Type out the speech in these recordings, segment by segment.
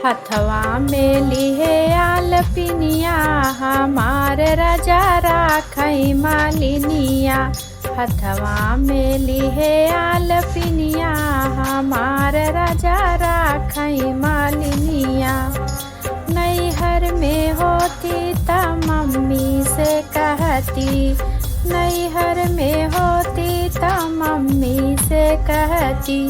हथवा में लिहे आलपिनिया हमार राजा राखई मालिनिया। हथवा में लिहे आलपिनिया हमार राजा राखई मालिनिया। नैहर में होती त मम्मी से कहती, नैहर में होती त मम्मी से कहती,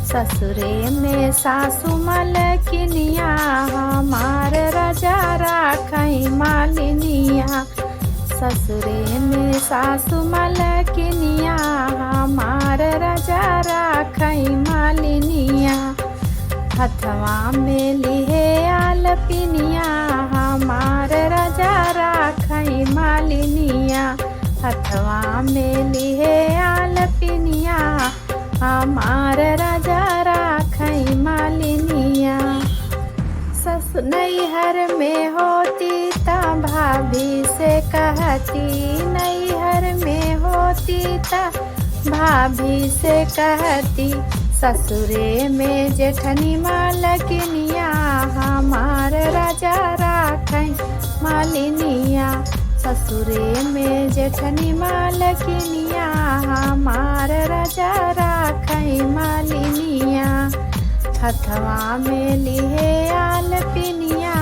ससुरे में सासु मलकिनिया हमार राजा राखई मालिनिया। ससुरे में सासु मलकिनिया हमार राजा राखई मालिनिया। हथवा में लिहे आलपिनिया हमार राजा राखई मालिनिया। हथवा में लिहे आलपिनिया हमार राजा राखई मालिनिया। नैहर में होती त भाभी से कहती, नैहर में होती त भाभी से कहती, ससुरे में जेठनी मालकिनिया हमार राजा राखई मालिनिया। ससुरे में जेठनी मालकिनिया हमार राजा राखई मालिनिया। हथवा में लिहे आलपिनिया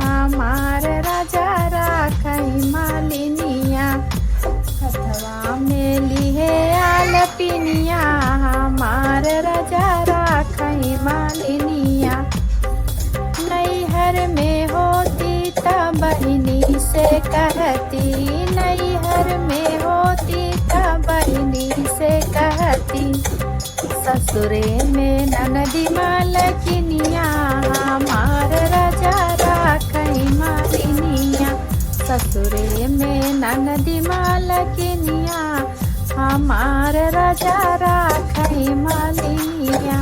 हमार राजा राखई मालिनिया। हथवा में लिहे आलपिनिया हमार राजा राखई मालिनिया। नैहर में होती त बहिनी से कहती, नैहर में होती त बहिनी से कहती, ससुरे में ननदी मालकिनिया हमार राजा राखई मालिनिया। ससुरे में ननदी मालकिनिया हमार राजा राखई मालिनिया।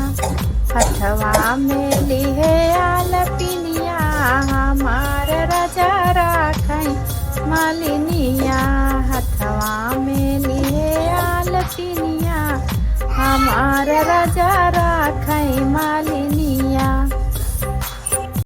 हथवा में लिहे आलपिनिया हमार राजा राखई मालिनिया। हथवा में लिहे आलपिनिया हमार राजा राखई मालिनिया।